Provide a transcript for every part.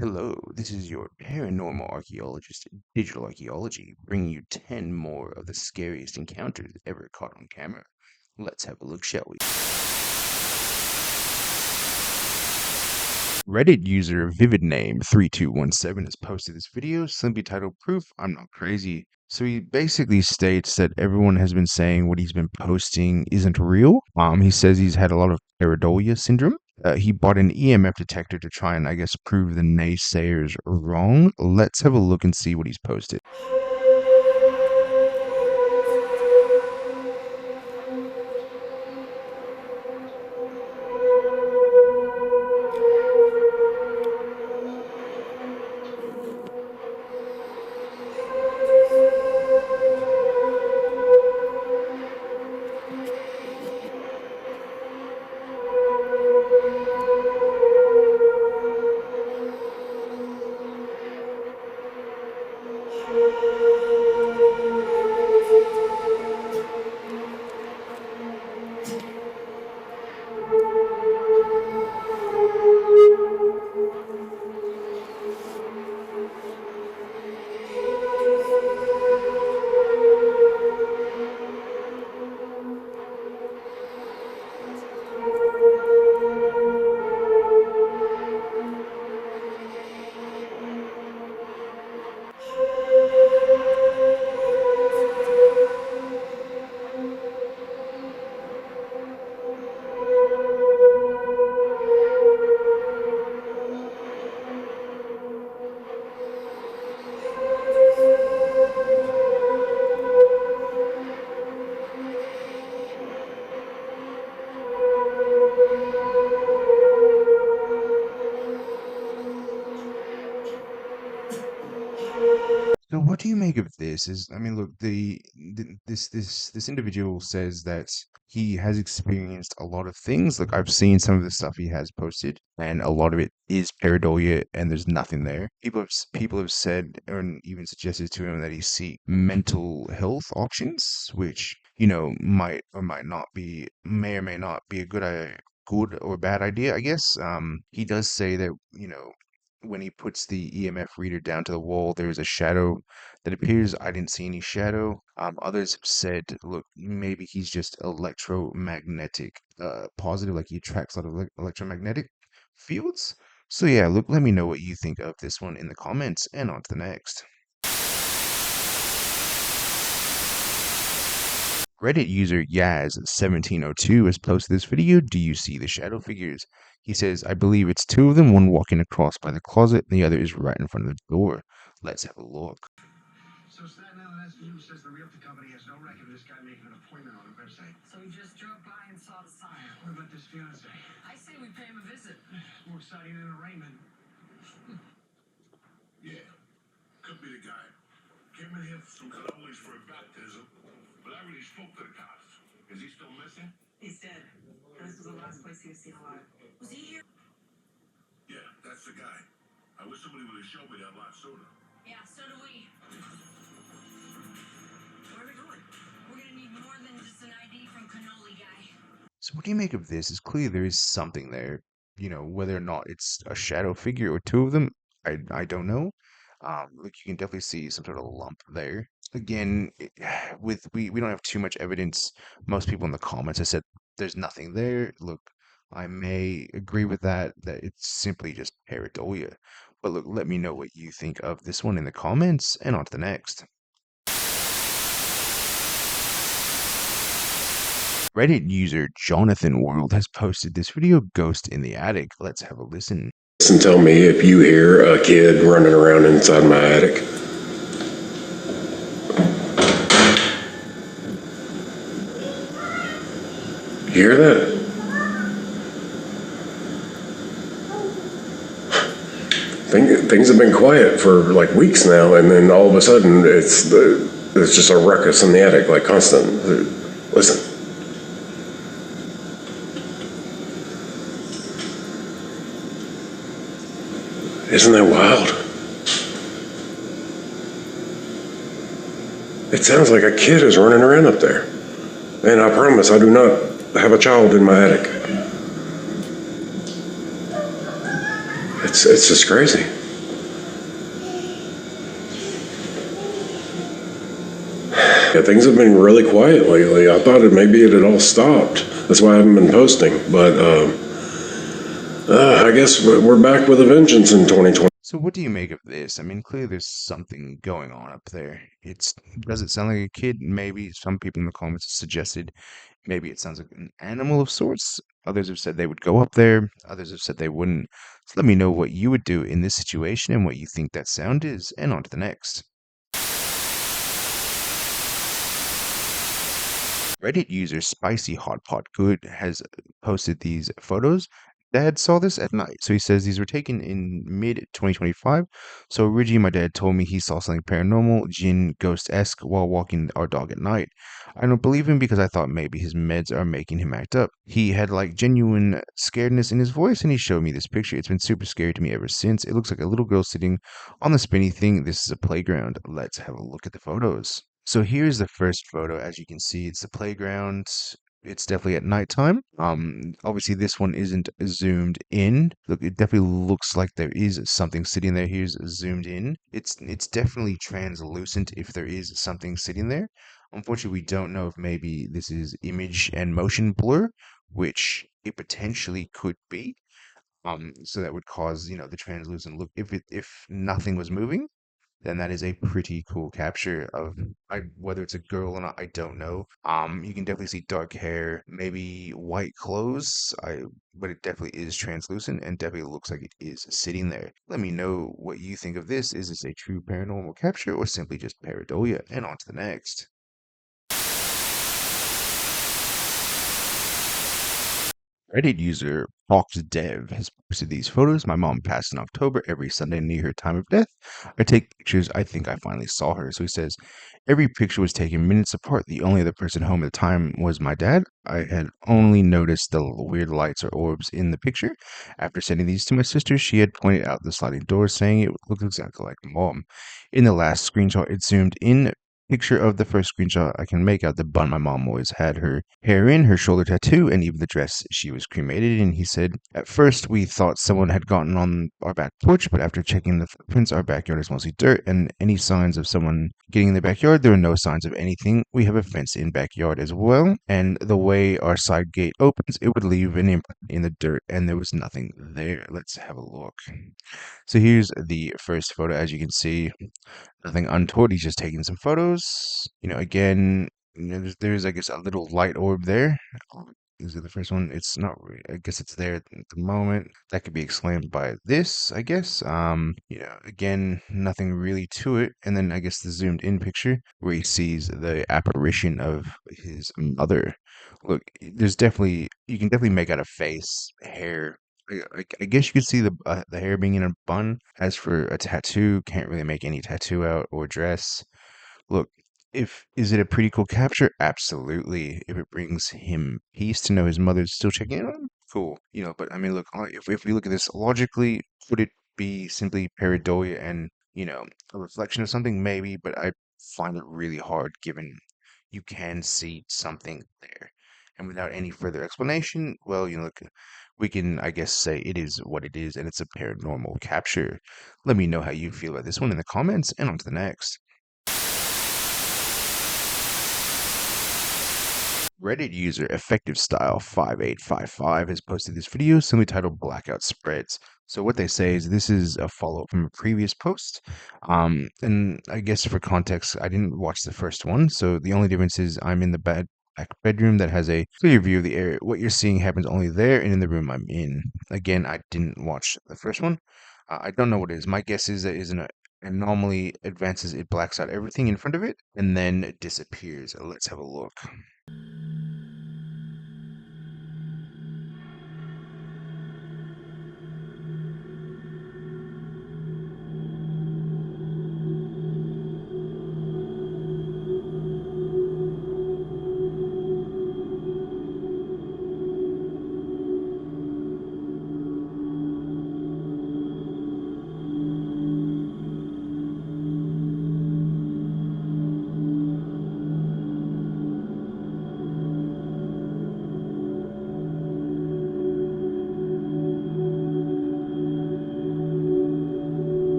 Hello, this is your paranormal archaeologist, Digital Archaeology, bringing you 10 more of the scariest encounters ever caught on camera. Let's have a look, shall we? Reddit user vividname3217 has posted this video simply titled Proof I'm Not Crazy. So he basically states that everyone has been saying what he's been posting isn't real. He says he's had a lot of pareidolia syndrome. He bought an EMF detector to try and, I guess, prove the naysayers wrong. Let's have a look and see what he's posted. So what do you make of this? I mean, look, this individual says that he has experienced a lot of things. Like I've seen some of the stuff he has posted, and a lot of it is pareidolia, and there's nothing there. People have said and even suggested to him that he seek mental health options, which might or might not be, may or may not be a good or bad idea, I guess. He does say that when he puts the EMF reader down to the wall, there's a shadow that appears. I didn't see any shadow. Others have said, look, maybe he's just electromagnetic positive, like he attracts a lot of electromagnetic fields. So yeah, look, let me know what you think of this one in the comments, and on to the next. Reddit user Yaz1702 has posted this video. Do you see the shadow figures? He says, I believe it's two of them, one walking across by the closet, and the other is right in front of the door. Let's have a look. So Staten Island SVU says the realty company has no record of this guy making an appointment on the website. So he just drove by and saw the sign. What about this fiance? I say we pay him a visit. More exciting than arraignment. Yeah, could be the guy. Came in here for some cannolis for a baptism, but I already spoke to the cops. Is he still missing? He's dead. This was the last place he was seen alive. Was he here? Yeah, that's the guy. I wish somebody would have showed me that lot sooner. Yeah, so do we. Where are we going? We're gonna need more than just an ID from cannoli guy. So what do you make of this? It's clear there is something there. Whether or not it's a shadow figure or two of them, I don't know. Like you can definitely see some sort of lump there. Again, we don't have too much evidence. Most people in the comments have said there's nothing there. Look, I may agree with that it's simply just pareidolia. But look, let me know what you think of this one in the comments, and on to the next. Reddit user Jonathan World has posted this video, Ghost in the Attic. Let's have a listen. And tell me if you hear a kid running around inside my attic. You hear that? Things have been quiet for like weeks now, and then all of a sudden it's just a ruckus in the attic, like constant. Listen. Isn't that wild? It sounds like a kid is running around up there. And I promise I do not have a child in my attic. It's just crazy. things have been really quiet lately. I thought maybe it had all stopped. That's why I haven't been posting. But I guess we're back with a vengeance in 2020. So what do you make of this? I mean, clearly there's something going on up there. Does it sound like a kid? Maybe some people in the comments suggested maybe it sounds like an animal of sorts. Others have said they would go up there. Others have said they wouldn't. So let me know what you would do in this situation and what you think that sound is, and on to the next. Reddit user Spicy Hot Pot Good has posted these photos. Dad saw this at night. So he says these were taken in mid 2025. So originally my dad told me he saw something paranormal, jinn, ghost-esque while walking our dog at night. I don't believe him because I thought maybe his meds are making him act up. He had like genuine scaredness in his voice and he showed me this picture. It's been super scary to me ever since. It looks like a little girl sitting on the spinny thing. This is a playground. Let's have a look at the photos. So here's the first photo. As you can see, it's the playground. It's definitely at nighttime. Obviously this one isn't zoomed in. Look, it definitely looks like there is something sitting there. Here's zoomed in. It's definitely translucent if there is something sitting there. Unfortunately, we don't know if maybe this is image and motion blur, which it potentially could be. So that would cause, the translucent look. If nothing was moving, then that is a pretty cool capture of whether it's a girl or not, I don't know. You can definitely see dark hair, maybe white clothes. But it definitely is translucent and definitely looks like it is sitting there. Let me know what you think of this. Is this a true paranormal capture or simply just pareidolia? And on to the next. Reddit user FoxDev has posted these photos. My mom passed in October. Every Sunday near her time of death, I take pictures. I think I finally saw her. So he says, every picture was taken minutes apart. The only other person home at the time was my dad. I had only noticed the weird lights or orbs in the picture. After sending these to my sister, she had pointed out the sliding doors, saying it looked exactly like mom. In the last screenshot, it zoomed in. Picture of the first screenshot, I can make out the bun my mom always had her hair in, her shoulder tattoo, and even the dress she was cremated in. He said, at first we thought someone had gotten on our back porch, but after checking the footprints, our backyard is mostly dirt, and any signs of someone getting in the backyard, there are no signs of anything. We have a fence-in backyard as well, and the way our side gate opens, it would leave an imprint in the dirt, and there was nothing there. Let's have a look. So here's the first photo. As you can see, nothing untoward. He's just taking some photos. Again, there's I guess a little light orb there. Is it the first one? It's not. I guess it's there at the moment. That could be explained by this, I guess. Again, nothing really to it. And then I guess the zoomed in picture where he sees the apparition of his mother. Look, you can definitely make out a face, hair. I guess you could see the hair being in a bun. As for a tattoo, can't really make any tattoo out or dress. Look, if is it a pretty cool capture? Absolutely. If it brings him peace to know his mother's still checking in on him, cool. But I mean, look, if we look at this logically, would it be simply pareidolia and a reflection of something? Maybe, but I find it really hard given you can see something there. And without any further explanation, well, look, we can, I guess, say it is what it is, and it's a paranormal capture. Let me know how you feel about this one in the comments, and on to the next. Reddit user Effective Style 5855 has posted this video simply titled Blackout Spreads. So what they say is this is a follow-up from a previous post. And I guess for context, I didn't watch the first one. So the only difference is I'm in the back bedroom that has a clear view of the area. What you're seeing happens only there and in the room I'm in. Again, I didn't watch the first one. I don't know what it is. My guess is that it is an anomaly advances, it blacks out everything in front of it and then it disappears. Let's have a look.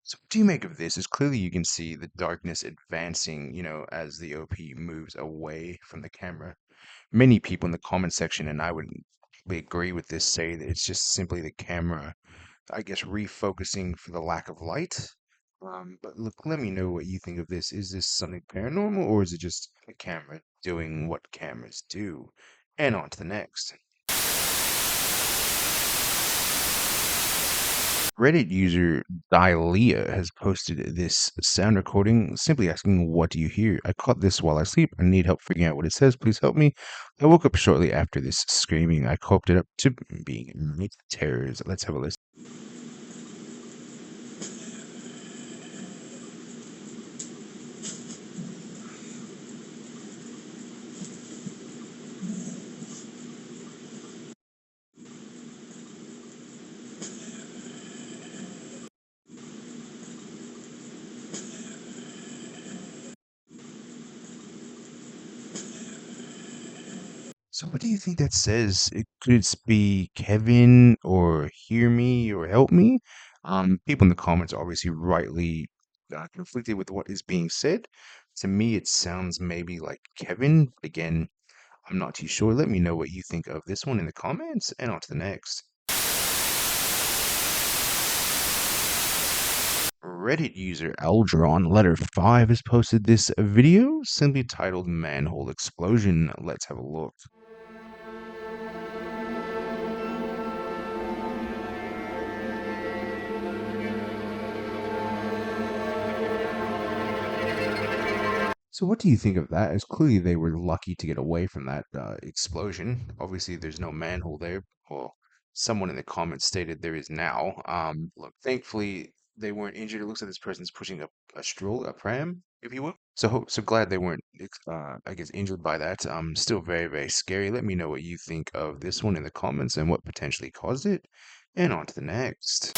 So what do you make of this? Is clearly you can see the darkness advancing, as the OP moves away from the camera. Many people in the comment section, and I would probably agree with this, say that it's just simply the camera, I guess, refocusing for the lack of light. But look, let me know what you think of this. Is this something paranormal, or is it just the camera doing what cameras do? And on to the next. Reddit user Dilea has posted this sound recording simply asking, "What do you hear? I caught this while I sleep. I need help figuring out what it says. Please help me. I woke up shortly after this screaming. I coped it up to being mid terrors." Let's have a listen. So what do you think that says? Could it be Kevin or hear me or help me? People in the comments are obviously rightly conflicted with what is being said. To me, it sounds maybe like Kevin. Again, I'm not too sure. Let me know what you think of this one in the comments, and on to the next. Reddit user Eldron Letter 5 has posted this video simply titled Manhole Explosion. Let's have a look. So what do you think of that? As clearly they were lucky to get away from that explosion. Obviously, there's no manhole there. Well, someone in the comments stated there is now. Look, thankfully they weren't injured. It looks like this person's pushing a stroller, a pram, if you will. So glad they weren't, I guess, injured by that. Still very, very scary. Let me know what you think of this one in the comments and what potentially caused it. And on to the next.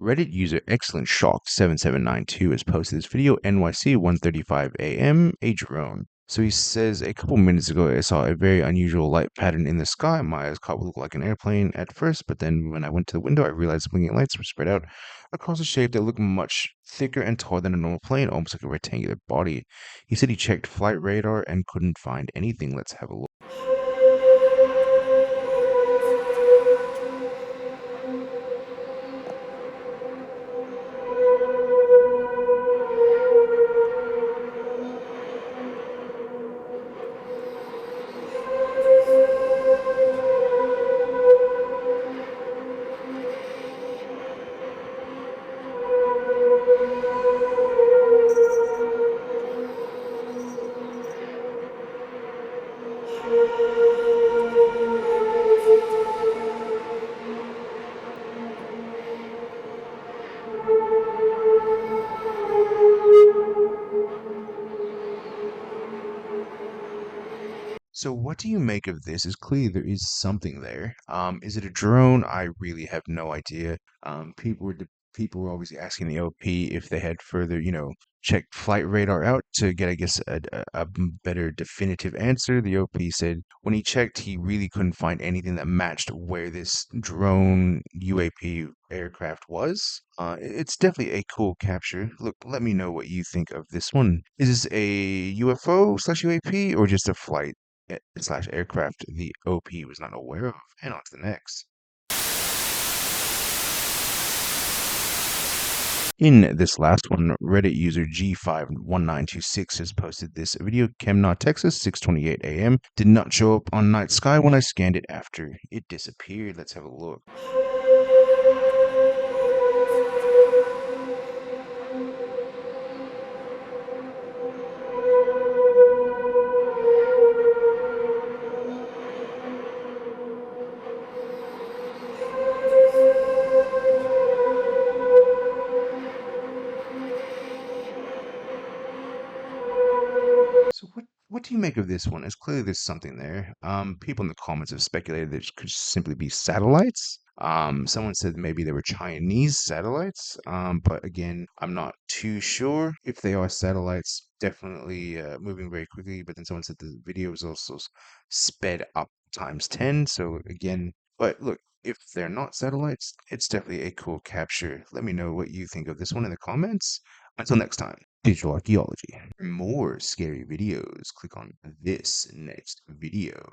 Reddit user Excellent Shock 7792 has posted this video, NYC 1:35 a.m. a drone. So he says, "A couple minutes ago I saw a very unusual light pattern in the sky. My eyes caught what looked like an airplane at first, but then when I went to the window I realized blinking lights were spread out across a shape that looked much thicker and taller than a normal plane, almost like a rectangular body." He said he checked flight radar and couldn't find anything. Let's have a look. So what do you make of this? Is clearly there is something there. Is it a drone? I really have no idea. People were obviously asking the OP if they had further, checked flight radar out to get, I guess, a better definitive answer. The OP said when he checked, he really couldn't find anything that matched where this drone UAP aircraft was. It's definitely a cool capture. Look, let me know what you think of this one. Is this a UFO slash UAP or just a flight slash aircraft the OP was not aware of? And on to the next. In this last one, Reddit user G51926 has posted this video. Kemnaugh, Texas, 6:28 a.m. Did not show up on night sky when I scanned it after it disappeared. Let's have a look. So what do you make of this one? It's clearly there's something there. People in the comments have speculated that it could simply be satellites. Someone said maybe they were Chinese satellites. But again, I'm not too sure if they are satellites. Definitely moving very quickly. But then someone said the video was also sped up times 10. So again, but look, if they're not satellites, it's definitely a cool capture. Let me know what you think of this one in the comments. Until next time, digital archaeology. For more scary videos, click on this next video.